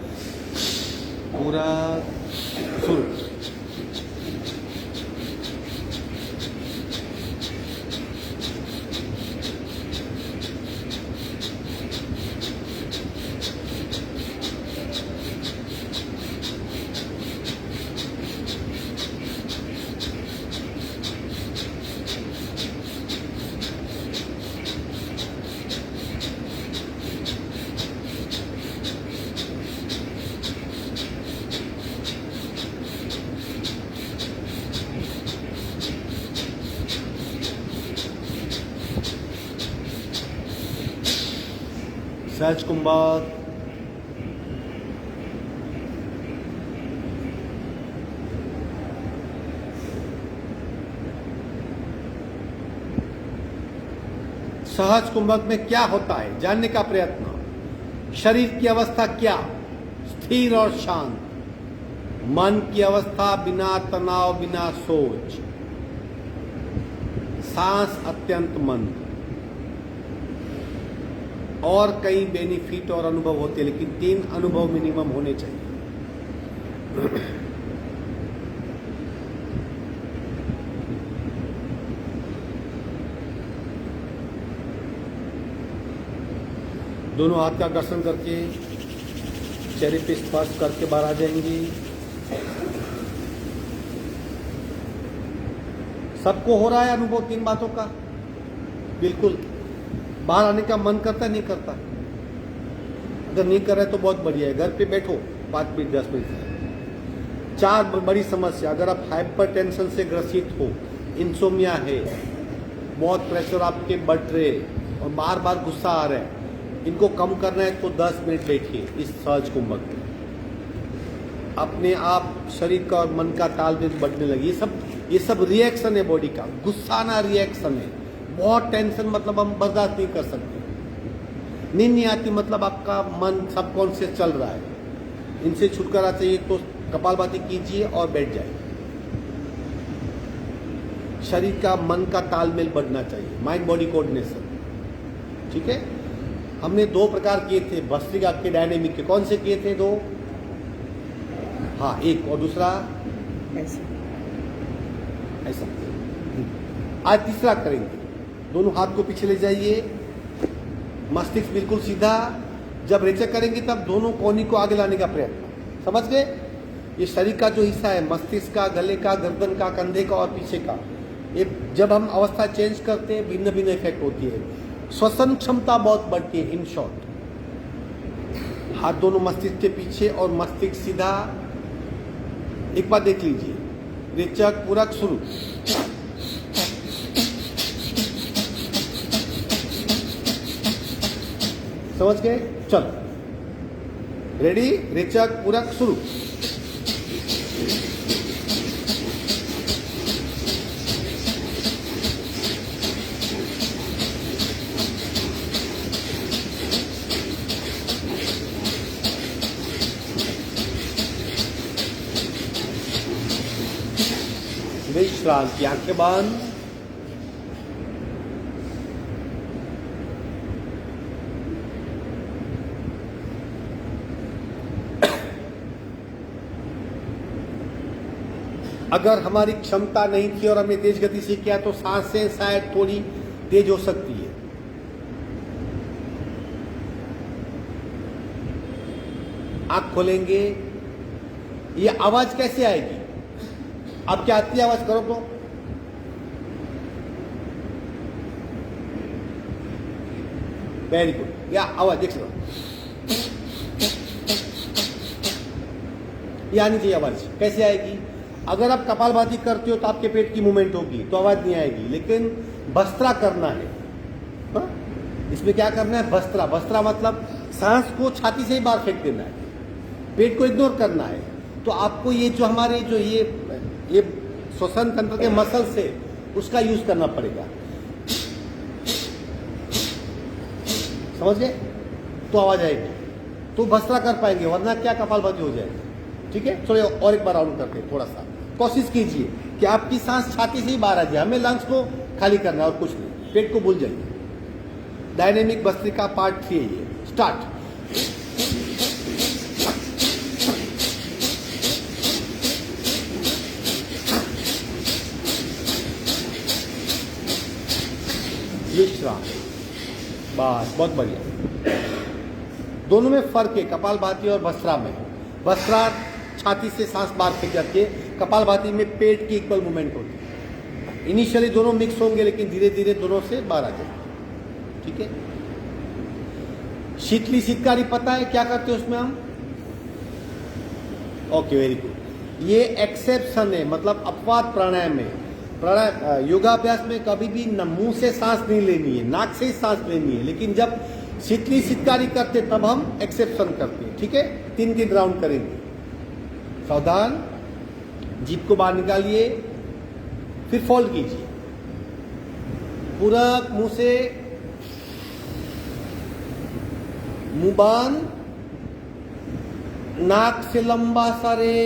पूरा शुरू। सहज कुंभक, सहज कुंभक में क्या होता है जानने का प्रयत्न। शरीर की अवस्था क्या, स्थिर और शांत। मन की अवस्था बिना तनाव, बिना सोच। सांस अत्यंत मंद। और कई बेनिफिट और अनुभव होते हैं, लेकिन 3 अनुभव मिनिमम होने चाहिए। दोनों हाथ का घर्षण करके चेहरे पे स्पर्श करके बाहर आ जाएंगे। सबको हो रहा है अनुभव 3 बातों का? बिल्कुल। बाहर आने का मन करता है, नहीं करता? अगर नहीं कर रहा है तो बहुत बढ़िया है, घर पे बैठो 5 मिनट 10 मिनट। 4 बड़ी समस्या, अगर आप हाइपर टेंशन से ग्रसित हो, इंसोमिया है, बहुत प्रेशर आपके बढ़ रहे और बार बार गुस्सा आ रहा है, इनको कम करना है तो 10 मिनट बैठिए इस सहज कुंभक में। अपने आप शरीर का और मन का तालमेल बढ़ने लगे। ये सब रिएक्शन है बॉडी का, गुस्साना रिएक्शन है। बहुत टेंशन मतलब हम बर्दाश्त नहीं कर सकते। नींद नहीं आती मतलब आपका मन सबकॉन्शियस चल रहा है। इनसे छुटकारा चाहिए तो कपालभाति कीजिए और बैठ जाइए। शरीर का मन का तालमेल बढ़ना चाहिए, माइंड बॉडी कोऑर्डिनेशन। ठीक है, हमने 2 प्रकार किए थे भस्त्रिका के, डायनेमिक के। कौन से किए थे 2? हाँ, एक, और दूसरा ऐसा। आज तीसरा करेंगे। दोनों हाथ को पीछे ले जाइए, मस्तिष्क बिल्कुल सीधा। जब रेचक करेंगे तब दोनों कोहनी को आगे लाने का प्रयत्न। समझ गए? ये शरीर का जो हिस्सा है, मस्तिष्क का, गले का, गर्दन का, कंधे का और पीछे का, ये जब हम अवस्था चेंज करते हैं भिन्न भिन्न इफेक्ट होती है। श्वसन क्षमता बहुत बढ़ती है। इन शॉर्ट, हाथ दोनों मस्तिष्क के पीछे और मस्तिष्क सीधा। एक बार देख लीजिए, रेचक पूरक शुरू। समझ गए? चलो, रेडी? रेचक पूरक शुरू। विश्रांति, आंखें बंद। अगर हमारी क्षमता नहीं थी और हमने तेज गति से किया तो सांसें शायद थोड़ी तेज हो सकती है। आंख खोलेंगे, ये आवाज कैसे आएगी? आप क्या आती है आवाज? करो तो। Very good. या आवाज देख लो, ये आनी चाहिए आवाज। कैसे आएगी? अगर आप कपालभाति करते हो तो आपके पेट की मूवमेंट होगी तो आवाज नहीं आएगी, लेकिन बस्त्रा करना है। हा? इसमें क्या करना है? बस्त्रा। बस्त्रा मतलब सांस को छाती से ही बाहर फेंक देना है, पेट को इग्नोर करना है। तो आपको ये जो हमारे जो ये श्वसन तंत्र के मसल से उसका यूज करना पड़ेगा। समझ गए? तो आवाज आएगी, तो बस्त्रा कर पाएंगे, वरना क्या कपालभाति हो जाएगी। ठीक है, चलो और एक बार राउंड करते हैं। थोड़ा सा कोशिश कीजिए कि आपकी सांस छाती से ही बाहर आ जाए। हमें लंग्स को खाली करना है और कुछ नहीं, पेट को भूल जाइए। डायनेमिक भस्त्रिका पार्ट 3 है ये। स्टार्ट। विश्राम। बस, बहुत बढ़िया। दोनों में फर्क है, कपालभाति और बस्त्रा में। बस्त्रा छाती से सांस बाहर फेंक जाती है, कपालभाति में पेट की इक्वल मूवमेंट होती है। इनिशियली दोनों मिक्स होंगे, लेकिन धीरे धीरे दोनों से बाहर आ जाएंगे। ठीक है। शीतली शीतकारी पता है क्या करते हैं उसमें हम? Okay, very good. ये एक्सेप्शन है, मतलब अपवाद प्राणायाम में। प्राणायाम योगाभ्यास में कभी भी मुंह से सांस नहीं लेनी है, नाक से ही सांस लेनी है। लेकिन जब शीतली शीतकारी करते तब हम एक्सेप्शन करते हैं। ठीक है, 3 राउंड करेंगे। सावधान, जीभ को बाहर निकालिए, फिर फोल्ड कीजिए। पूरा मुंह से, मुंह बंद, नाक से लंबा सा रे।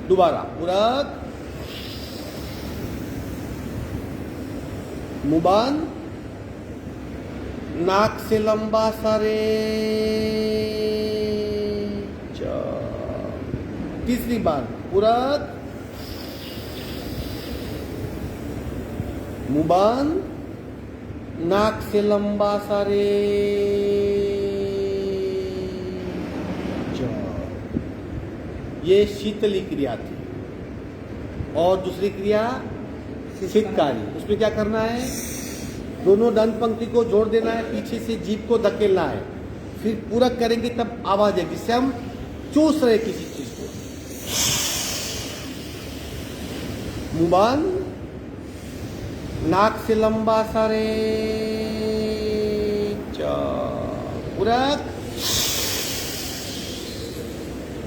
दोबारा पूरा मुंह बंद, नाक से लंबा सा रे। तीसरी बार पूरा मुंह बंद, नाक से लंबा सा रे। ये शीतली क्रिया थी। और दूसरी क्रिया शीतकारी। उसमें क्या करना है? दोनों दंत पंक्ति को जोड़ देना है, पीछे से जीभ को धकेलना है, फिर पूरा करेंगे तब आवाज है, जिससे हम चूस रहे किसी चीज को। मुंह बंद, नाक से लंबा सा रे। पूरा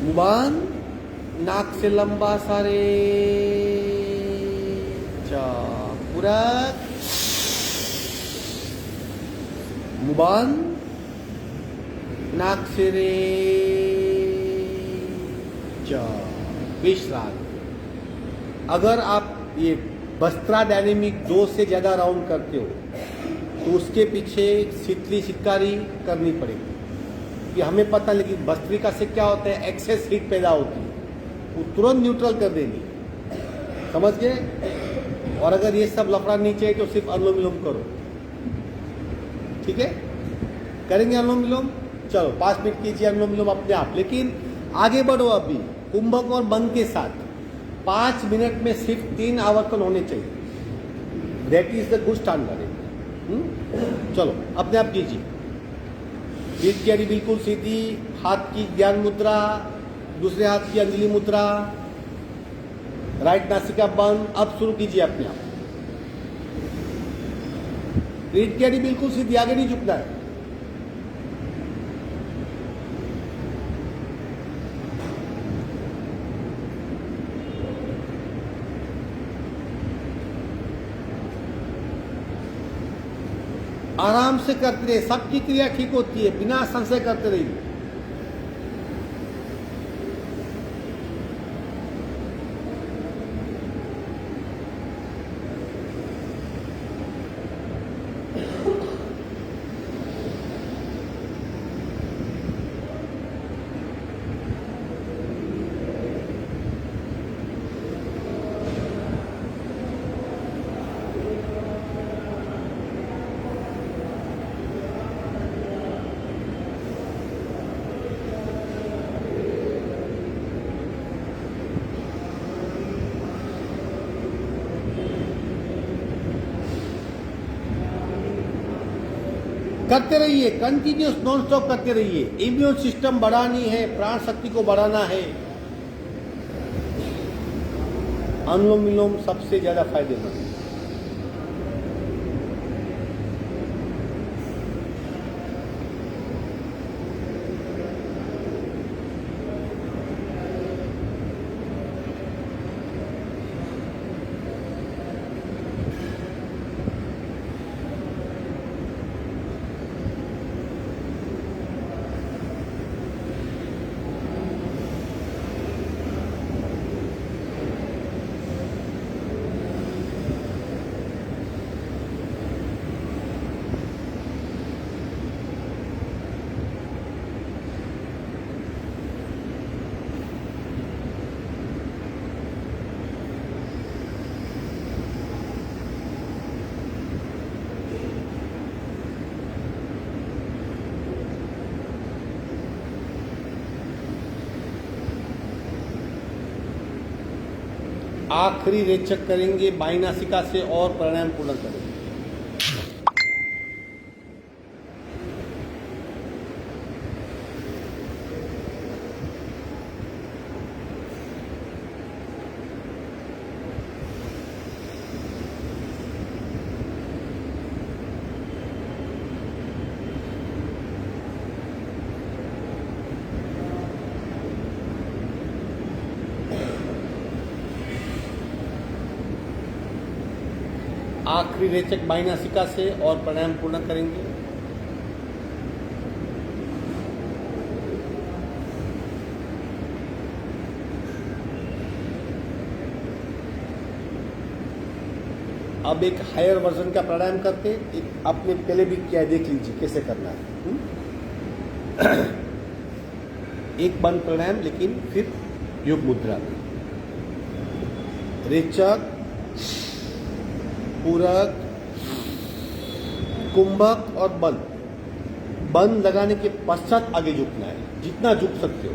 मुंह बंद, नाक से लंबा सा रे। पूरा मुंह बंद, नाक से रे। विश्राम। अगर आप ये बस्त्रा डायनेमिक 2 से ज्यादा राउंड करते हो तो उसके पीछे शीतली शीतकारी करनी पड़ेगी। कि हमें पता, लेकिन भस्त्रिका से क्या होता है? एक्सेस हीट पैदा होती है, वो तुरंत न्यूट्रल कर देनी। समझ गए? और अगर ये सब लफड़ा नहीं चाहिए तो सिर्फ अनुलोम विलोम करो। ठीक है, करेंगे अनुलोम विलोम? चलो 5 मिनट कीजिए अनुलोम विलोम अपने आप, लेकिन आगे बढ़ो अभी कुंभक और बंद के साथ। 5 मिनट में सिर्फ 3 आवर्तन होने चाहिए। That is the good standard. चलो अपने आप कीजिए। पीठ की अड़ी बिल्कुल सीधी, हाथ की ज्ञान मुद्रा, दूसरे हाथ की अंजलि मुद्रा, राइट नासिका बंद। अब शुरू कीजिए अपने आप। पीठ की अड़ी बिल्कुल सीधी, आगे नहीं झुकना है। आराम से करते रहिए, सबकी क्रिया ठीक होती है, बिना संशय करते रहिए। करते रहिए, कंटिन्यूस नॉन स्टॉप करते रहिए। इम्यून सिस्टम बढ़ानी है, प्राण शक्ति को बढ़ाना है। अनुलोम विलोम सबसे ज्यादा फायदेमंद है। आखिरी रेचक करेंगे बाई नासिका से और प्राणायाम पूर्ण करेंगे। आखिरी रेचक बाई नासिका से और प्राणायाम पूर्ण करेंगे। अब एक हायर वर्जन का प्राणायाम करते, एक आपने पहले भी किया, देख लीजिए कैसे करना है। एक बंद प्राणायाम, लेकिन फिर योग मुद्रा में रेचक, पूरक, कुंभक और बंद। बंद लगाने के पश्चात आगे झुकना है, जितना झुक सकते हो।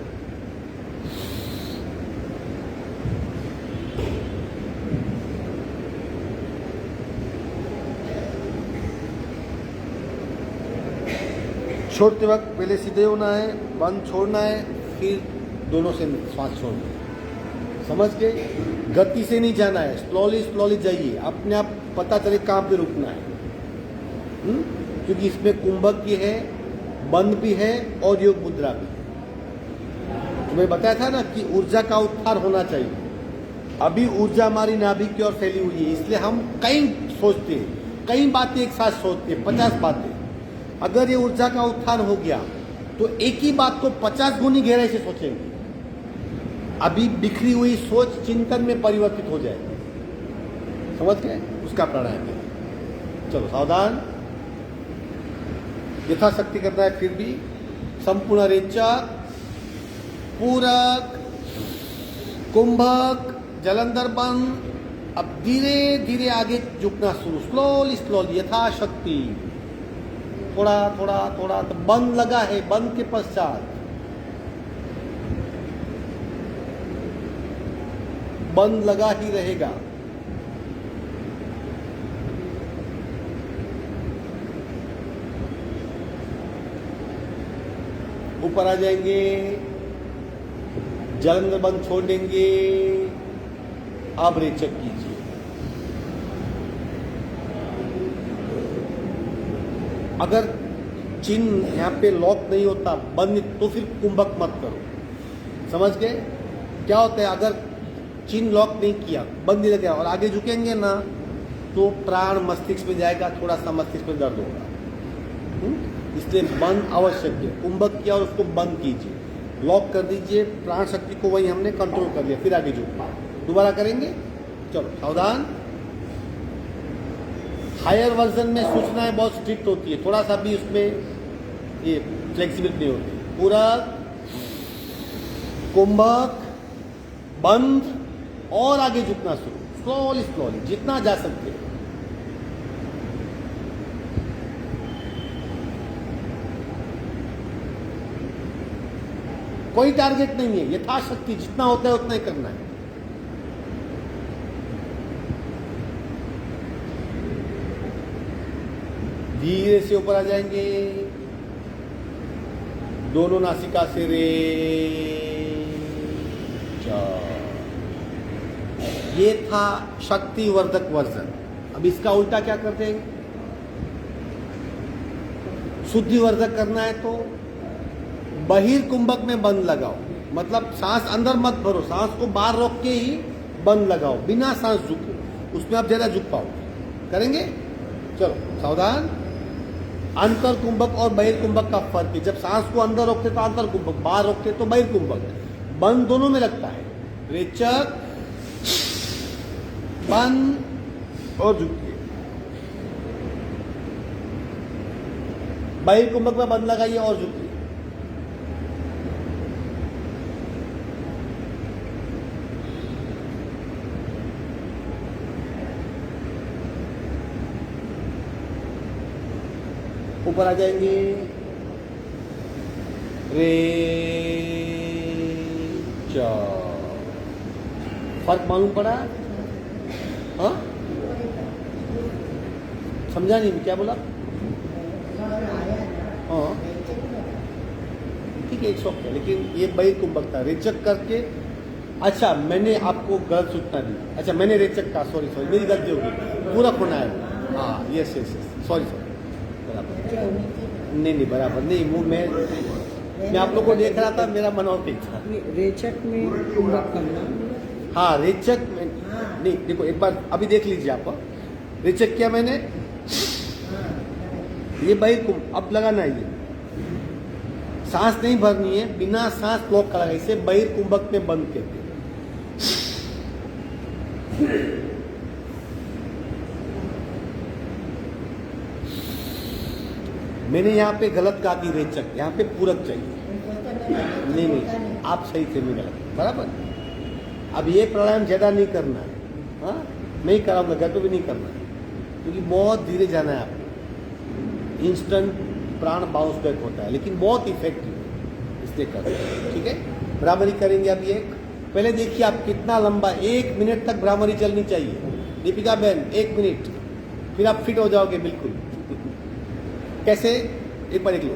छोड़ते वक्त पहले सीधे होना है, बंद छोड़ना है, फिर दोनों से श्वास छोड़ना है। समझ गए? गति से नहीं जाना है, स्लोली स्लोली जाइए, अपने आप पता चले कहाँ पे रुकना है। क्योंकि इसमें कुंभक भी है, बंद भी है और योग मुद्रा भी। तुम्हें बताया था ना कि ऊर्जा का उत्थान होना चाहिए। अभी ऊर्जा हमारी नाभि की ओर फैली हुई है, इसलिए हम कई सोचते हैं, कई बातें एक साथ सोचते हैं, 50 बातें। अगर ये ऊर्जा का उत्थान हो गया तो एक ही बात को 50 गुनी गहराई से सोचेंगे। अभी बिखरी हुई सोच चिंतन में परिवर्तित हो जाए। समझ गए? उसका प्राणायाम है। चलो सावधान, यथाशक्ति करना है। फिर भी संपूर्ण रेचक, पूरक, कुंभक, जलंधर बंद। अब धीरे धीरे आगे झुकना शुरू, स्लोली स्लोली, यथाशक्ति। थोड़ा थोड़ा थोड़ा, तो बंद लगा है, बंद के पश्चात बंद लगा ही रहेगा। ऊपर आ जाएंगे, जलंधर बंद छोड़ देंगे। अब रेचक कीजिए। अगर चिन्ह यहाँ पे लॉक नहीं होता, बंद, तो फिर कुंभक मत करो। समझ गए? क्या होता है, अगर चिन्ह लॉक नहीं किया, बंद नहीं लगा और आगे झुकेंगे ना, तो प्राण मस्तिष्क में जाएगा, थोड़ा सा मस्तिष्क में दर्द होगा। इसलिए बंद आवश्यक है। कुंभक किया और उसको बंद कीजिए, लॉक कर दीजिए, प्राण शक्ति को वही हमने कंट्रोल कर लिया, फिर आगे झुक। दोबारा करेंगे, चलो सावधान। हायर वर्जन में सूचनाएं बहुत स्ट्रिक्ट होती है, थोड़ा सा भी उसमें ये फ्लेक्सिबिलिटी नहीं होती। पूरा कुंभक बंद और आगे झुकना शुरू, स्लोली स्लोली, जितना जा सकते हैं। कोई टारगेट नहीं है, यथाशक्ति जितना होता है उतना ही करना है। धीरे से ऊपर आ जाएंगे, दोनों नासिका से रे। ये था शक्तिवर्धक वर्जन। अब इसका उल्टा क्या करते हैं, शुद्धिवर्धक करना है तो बहिर्कुंभक में बंद लगाओ, मतलब सांस अंदर मत भरो, सांस को बाहर रोक के ही बंद लगाओ, बिना सांस झुके, उसमें आप ज्यादा झुक पाओ। करेंगे, चलो सावधान। अंतर कुंभक और बहिर्कुंभक का फर्क है, जब सांस को अंदर रोकते तो अंतर कुंभक, बाहर रोकते तो बहिर्कुंभक। बंद दोनों में लगता है, रेचक बंद और झुकिए। बहिर्कुंभक में बंद लगाइए और झुकिए। ऊपर आ जाएंगे, रे चा। फर्क मालूम पड़ा? हाँ, समझा नहीं, क्या बोला? हाँ ठीक है, एक शौक है, लेकिन ये बहिर्कुंभक था, रेचक करके। अच्छा, मैंने आपको गलत सूचना दी। अच्छा, मैंने रेचक का, सॉरी मेरी गलती होगी, पूरा खोना है। हाँ, यस, सॉरी, नहीं बराबर नहीं, मैं आप लोगों को देख रहा था, मेरा मनोपिक था। रेचक में कुंभक करना। हाँ, रेचक में नहीं, देखो एक बार अभी देख लीजिए आप। रेचक किया मैंने, ये बहिर्कुंभ, अब लगाना है, ये सांस नहीं भरनी है, बिना सांस लॉक का लगा, इसे बहिर्कुंभक में बंद कहते हैं। मैंने यहाँ पे गलत कहा कि रेचक, यहाँ पे पूरक चाहिए। नहीं, आप सही थे, मैं गलत, बराबर। अब ये प्राणायाम ज्यादा नहीं करना है, हाँ नहीं कराऊंगा, घर पे भी नहीं करना है, क्योंकि बहुत धीरे जाना है आपको। इंस्टेंट प्राण बाउंस बैक होता है, लेकिन बहुत इफेक्टिव है, इसलिए कर, ठीक है। भ्रामरी करेंगे अभी एक। पहले देखिए आप कितना लंबा, 1 मिनट तक भ्रामरी चलनी चाहिए। दीपिका बहन 1 मिनट, फिर आप फिट हो जाओगे बिल्कुल। कैसे, एक बार देख लो।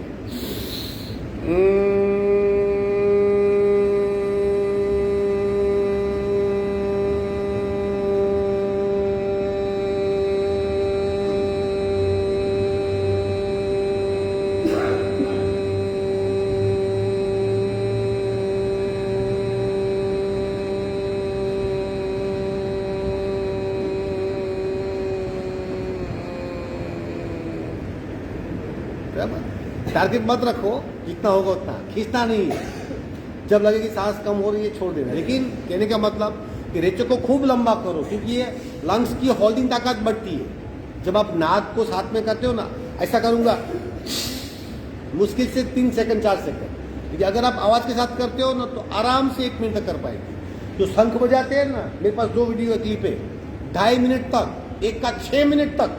टारगेट मत रखो, जितना होगा उतना, खींचना नहीं है। जब लगे कि सांस कम हो रही है छोड़ देना। लेकिन कहने का मतलब कि रेचक को खूब लंबा करो, क्योंकि ये लंग्स की होल्डिंग ताकत बढ़ती है। जब आप नाक को साथ में करते हो ना, ऐसा करूंगा मुश्किल से 3 सेकंड 4 सेकंड, लेकिन अगर आप आवाज के साथ करते हो ना तो आराम से 1 मिनट तक कर पाएंगे। जो शंख बजाते हैं ना, मेरे पास 2 वीडियो क्लिप है, 2.5 मिनट तक, एक का 6 मिनट तक।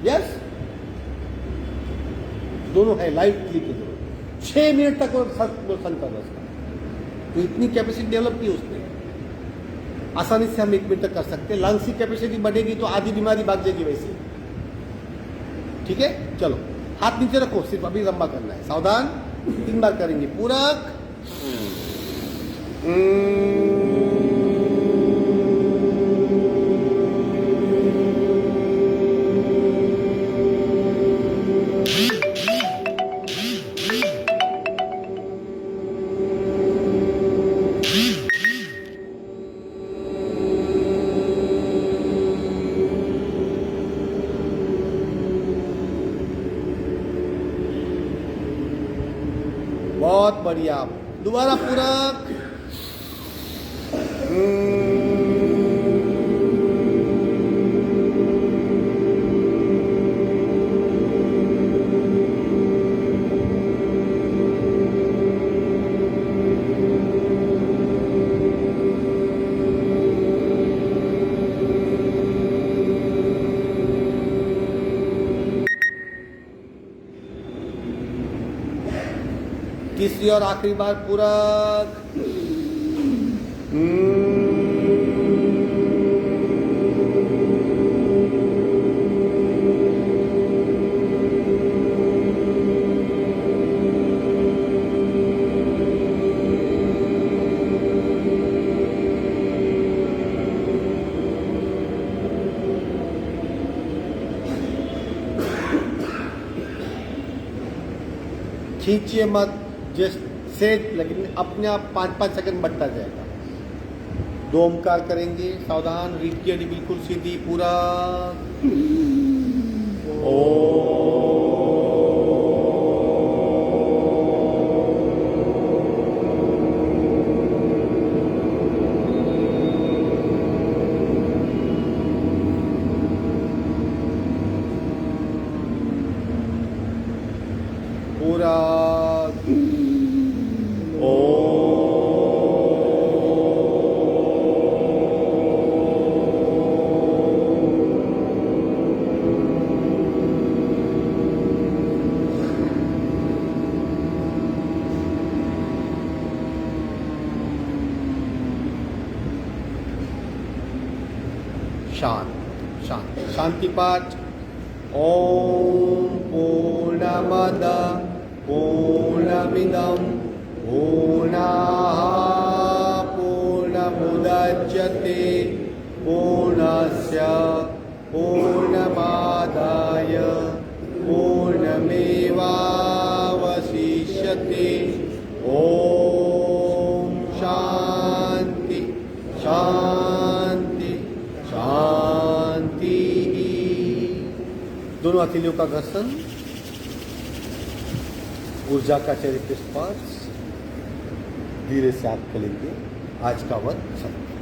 यस, दोनों है, लाइव क्लिप है दोनों। 6 मिनट तक वो सन कर रहा है, तो इतनी कैपेसिटी डेवलप की उसने। आसानी से हम 1 मिनट तक कर सकते हैं। लंग्स की कैपेसिटी बढ़ेगी तो आधी बीमारी भाग जाएगी वैसे। ठीक है, चलो हाथ नीचे रखो, सिर्फ अभी लंबा करना है। सावधान, 3 बार करेंगे। पूरक, बहुत बढ़िया। दोबारा पूरक, तीसरी और आखिरी बार पूरक। खींचिए मत, जस्ट सेट, लेकिन अपने आप 5-5 सेकंड बढ़ता जाएगा। 2 ओमकार करेंगे। सावधान, रीढ़ की हड्डी बिल्कुल सीधी। पूरा पूरा शांत शांत शांति पाठ। ओम पूर्णमद पूर्णमिदं पूर्णात् पूर्णमुदच्यते पूर्णस्य पूर्णमादाय पूर्णमेवावशिष्यते। ओम शांति शांति शांति। दोनों हथेलियों का घर्षण, ऊर्जा का चरित्र स्पर्श। धीरे से आप खोलेंगे। आज का वर्क खत्म।